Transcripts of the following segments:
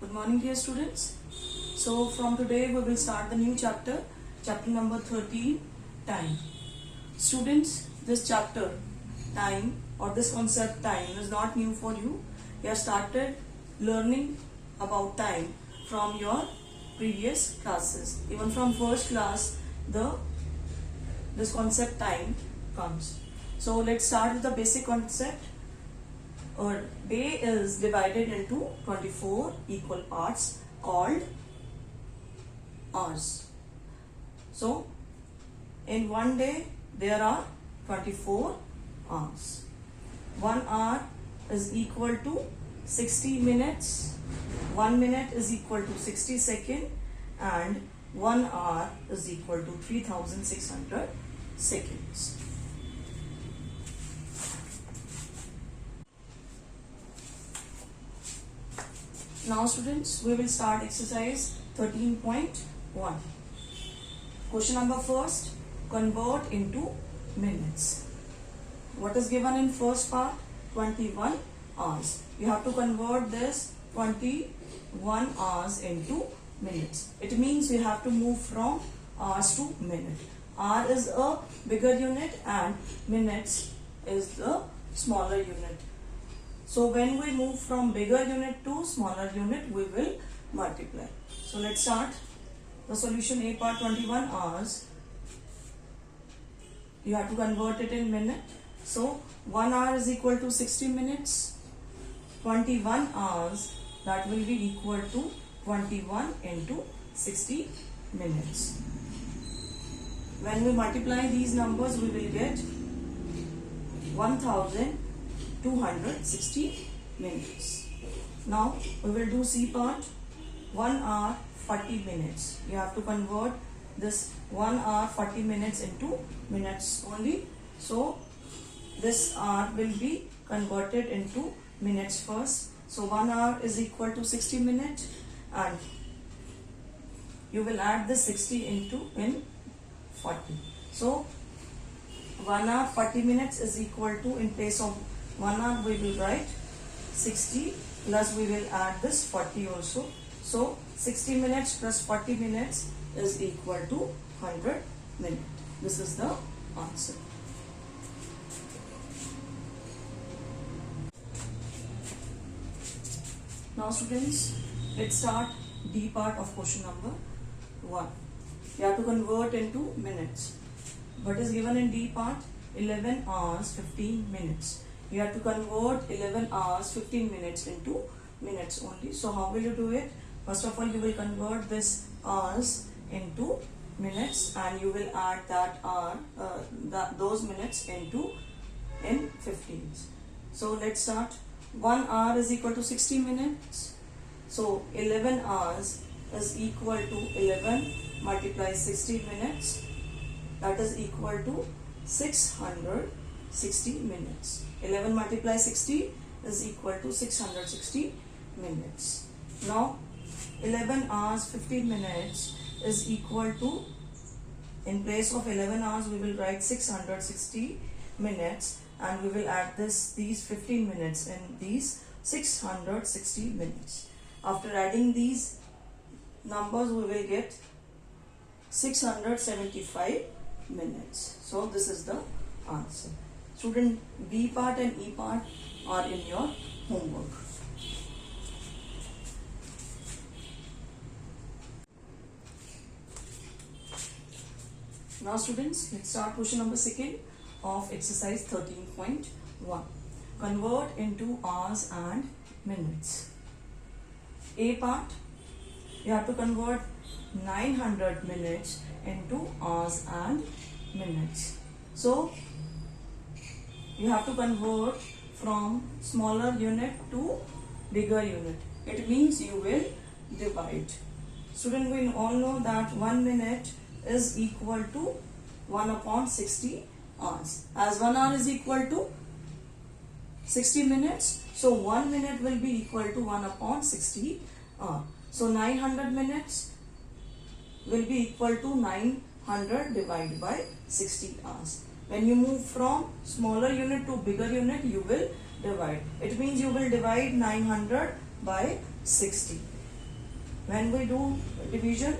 Good morning, dear students. So from today we will start the new chapter, chapter number 13, time. Students, this chapter, time, or this concept time is not new for you. You have started learning about time from your previous classes. Even from first class, this concept time comes. So let's start with the basic concept. Our day is divided into 24 equal parts called hours. So in one day there are 24 hours. 1 hour is equal to 60 minutes. 1 minute is equal to 60 seconds, and 1 hour is equal to 3600 seconds. Now students, we will start exercise 13.1. Question number first, convert into minutes. What is given in first part? 21 hours. You have to convert this 21 hours into minutes. It means we have to move from hours to minute. Hour is a bigger unit and minutes is the smaller unit. So when we move from bigger unit to smaller unit, we will multiply. So let's start the solution. A part 21 hours. You have to convert it in minute. So 1 hour is equal to 60 minutes. 21 hours, that will be equal to 21 into 60 minutes. When we multiply these numbers, we will get 1260 minutes. Now we will do C part. 1 hour 40 minutes. You have to convert this 1 hour 40 minutes into minutes only. So this hour will be converted into minutes first. So 1 hour is equal to 60 minutes, and you will add the 60 in 40. So 1 hour 40 minutes is equal to, in place of 1 hour we will write 60 plus we will add this 40 also. So 60 minutes plus 40 minutes is equal to 100 minutes. This is the answer. Now students, let's start D part of question number 1. You have to convert into minutes. What is given in D part? 11 hours 15 minutes. You have to convert 11 hours 15 minutes into minutes only. So how will you do it? First of all, you will convert this hours into minutes, and you will add that hour, those minutes in 15s. So let's start. 1 hour is equal to 60 minutes. So 11 hours is equal to 11 multiply 60 minutes. That is equal to 660 minutes. 11 multiply 60 is equal to 660 minutes. Now 11 hours 15 minutes is equal to, in place of 11 hours we will write 660 minutes, and we will add these 15 minutes in these 660 minutes. After adding these numbers, we will get 675 minutes. So this is the answer. Student, B part and E part are in your homework. Now students, let's start question number 2 of exercise 13.1. Convert into hours and minutes. A part, you have to convert 900 minutes into hours and minutes. So you have to convert from smaller unit to bigger unit. It means you will divide. Student, we all know that 1 minute is equal to 1 upon 60 hours. As 1 hour is equal to 60 minutes, so 1 minute will be equal to 1 upon 60 hours. So 900 minutes will be equal to 900 divided by 60 hours. When you move from smaller unit to bigger unit, you will divide. It means you will divide 900 by 60. when we do division,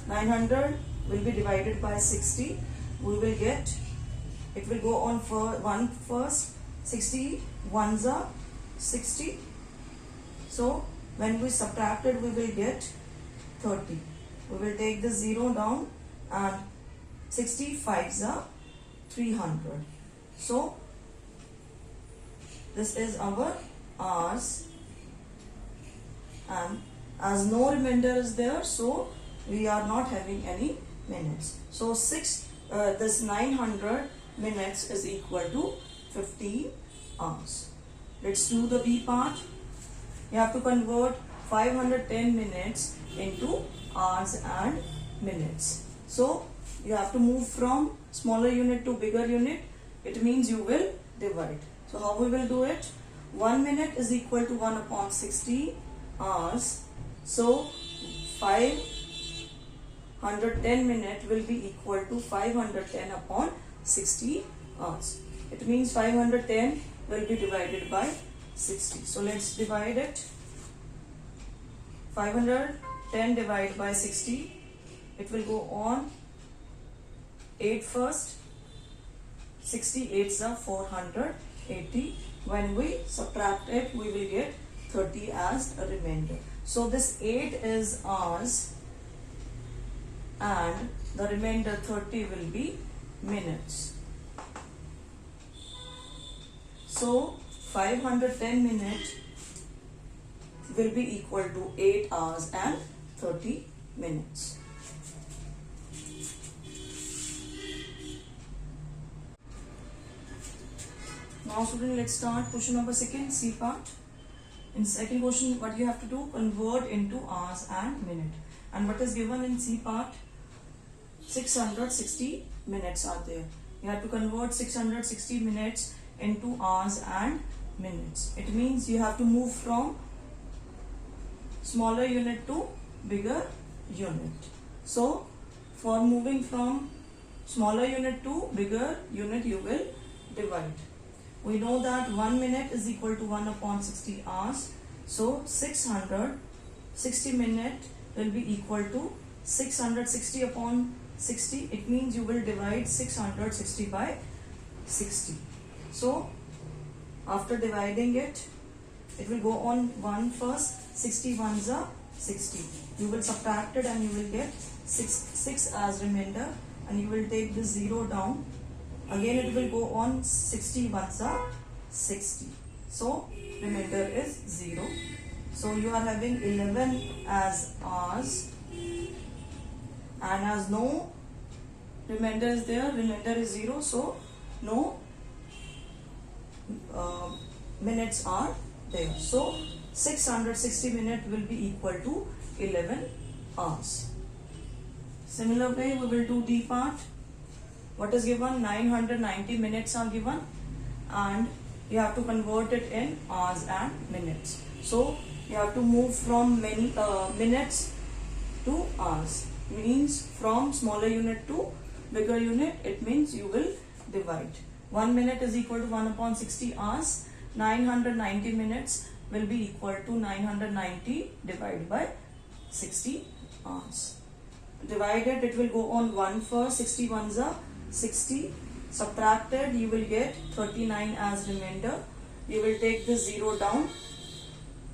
900 will be divided by 60. We will get, it will go on for 1 first, 60 ones are 60. So when we subtract it, we will get 30. We will take the 0 down and 60 fives are 300. So this is our hours, and as no remainder is there, so we are not having any minutes. So this 900 minutes is equal to 15 hours. Let's do the B part. You have to convert 510 minutes into hours and minutes. So you have to move from smaller unit to bigger unit. It means you will divide. So how we will do it? 1 minute is equal to 1 upon 60 hours. So 510 minutes will be equal to 510 upon 60 hours. It means 510 will be divided by 60. So let's divide it. 510 divided by 60. It will go on 8 first. 68s are 480. When we subtract it, we will get 30 as a remainder. So this 8 is hours and the remainder 30 will be minutes. So 510 minutes will be equal to 8 hours and 30 minutes. Now student, let's start question number 2, C part. In second question, what you have to do? Convert into hours and minute. And what is given in C part? 660 minutes are there. You have to convert 660 minutes into hours and minutes. It means you have to move from smaller unit to bigger unit. So for moving from smaller unit to bigger unit, you will divide. We know that 1 minute is equal to 1 upon 60 hours. So 660 minutes will be equal to 660 upon 60. It means you will divide 660 by 60. So after dividing it, it will go on 1 first. 60 ones are 60. You will subtract it and you will get 6 as remainder, and you will take the 0 down. Again it will go on 60 ones are 60. So remainder is 0. So you are having 11 as hours, and as no remainder is there, remainder is 0, so no minutes are there. So 660 minutes will be equal to 11 hours. Similar way we will do D part. What is given? 990 minutes are given, and you have to convert it in hours and minutes. So you have to move from many minutes to hours. Means from smaller unit to bigger unit. It means you will divide. 1 minute is equal to 1 upon 60 hours. 990 minutes will be equal to 990 divided by 60 hours. Divided, it will go on 1 first. 60 ones are 60. Subtracted, you will get 39 as remainder. You will take the 0 down.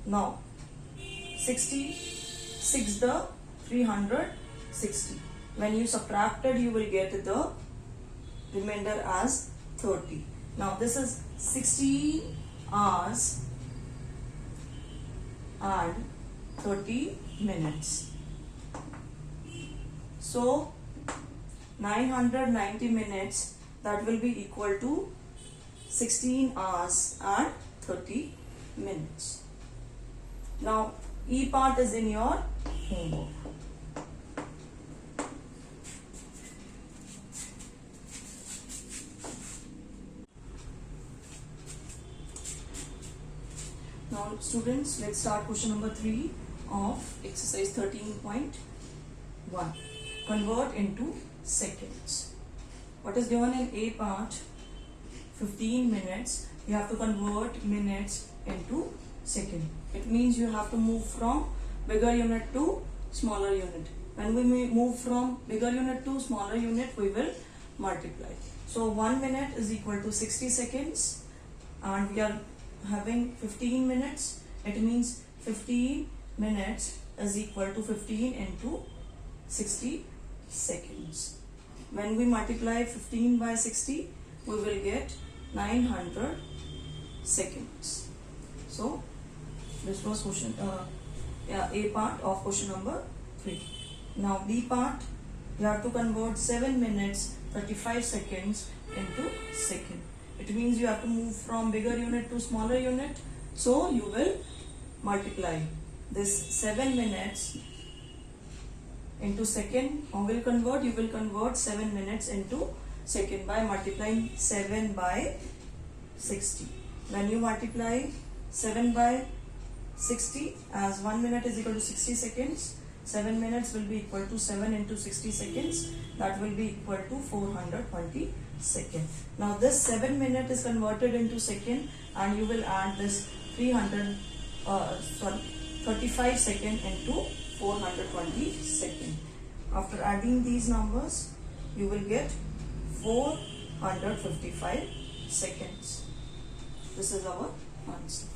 Now 66 the 360. When you subtracted, you will get the remainder as 30. Now this is 60 hours and 30 minutes. So 990 minutes, that will be equal to 16 hours and 30 minutes. Now E part is in your homework. Now students, let's start question number 3 of exercise 13.1. Convert into seconds. What is given in A part? 15 minutes. You have to convert minutes into second. It means you have to move from bigger unit to smaller unit. When we move from bigger unit to smaller unit, we will multiply. So 1 minute is equal to 60 seconds and we are having 15 minutes. It means 15 minutes is equal to 15 into 60 seconds. When we multiply 15 by 60, we will get 900 seconds. So this was question A part of question number 3. Now B part, you have to convert 7 minutes 35 seconds into second. It means you have to move from bigger unit to smaller unit. So you will multiply this 7 minutes into second. How will convert? You will convert 7 minutes into second by multiplying 7 by 60. When you multiply 7 by 60, as 1 minute is equal to 60 seconds, 7 minutes will be equal to 7 into 60 seconds. That will be equal to 420 seconds. Now this 7 minute is converted into second and you will add this 35 second into 420 second. After adding these numbers, you will get 455 seconds. This is our answer.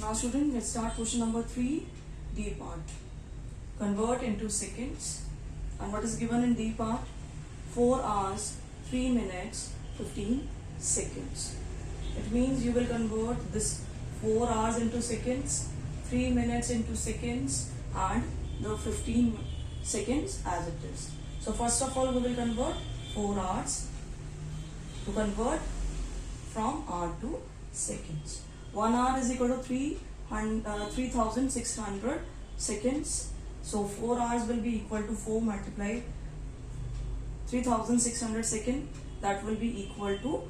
Now student, let's start question number 3, D part. Convert into seconds. And what is given in D part? 4 hours, 3 minutes, 15 seconds. It means you will convert this 4 hours into seconds, 3 minutes into seconds and the 15 seconds as it is. So first of all, we will convert 4 hours to convert from hour to seconds. 1 hour is equal to 3600 seconds. So 4 hours will be equal to 4 multiplied 3600 seconds. That will be equal to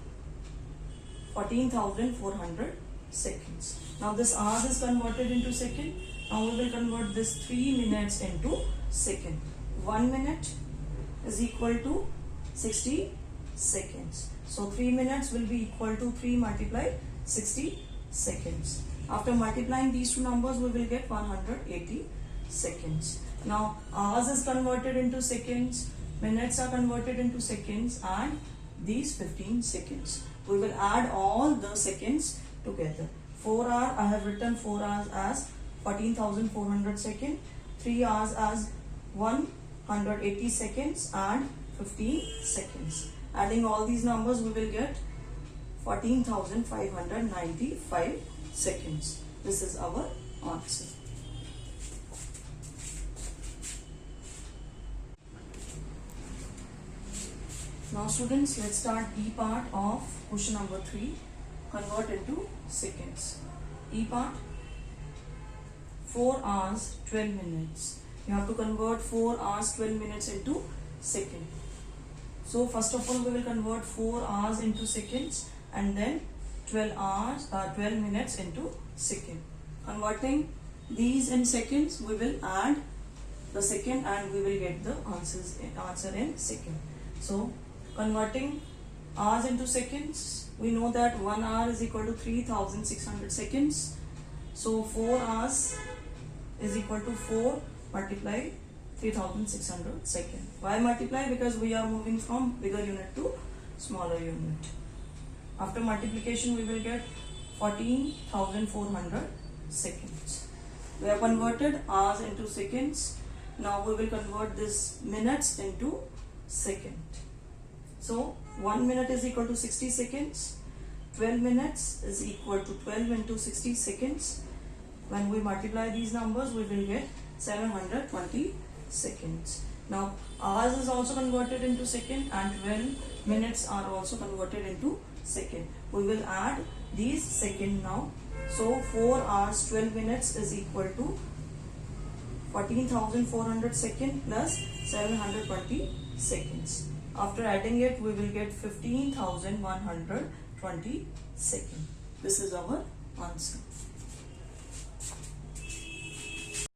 14,400 seconds. Now this hours is converted into second. Now we will convert this 3 minutes into second. 1 minute is equal to 60 seconds. So 3 minutes will be equal to 3 multiplied 60 seconds. After multiplying these two numbers, we will get 180 seconds. Now hours is converted into seconds, minutes are converted into seconds and these 15 seconds. We will add all the seconds together. 4 hours, I have written 4 hours as 14,400 seconds, 3 hours as 180 seconds and 15 seconds. Adding all these numbers, we will get 14,595 seconds. This is our answer. Now students, let's start E part of question number 3. Convert into seconds. E part, 4 hours 12 minutes. You have to convert 4 hours 12 minutes into second. So first of all, we will convert 4 hours into seconds and then 12 minutes into second. Converting these in seconds, we will add the second and we will get the answer in second. So converting hours into seconds, we know that 1 hour is equal to 3600 seconds. So 4 hours is equal to 4 multiply 3600 seconds. Why multiply? Because we are moving from bigger unit to smaller unit. After multiplication, we will get 14,400 seconds. We have converted hours into seconds. Now we will convert this minutes into second. So 1 minute is equal to 60 seconds. 12 minutes is equal to 12 into 60 seconds. When we multiply these numbers, we will get 720 seconds. Now hours is also converted into second and 12 minutes are also converted into second. We will add these second now. So 4 hours 12 minutes is equal to 14,400 seconds plus 720 seconds. After adding it, we will get 15,120 seconds. This is our answer.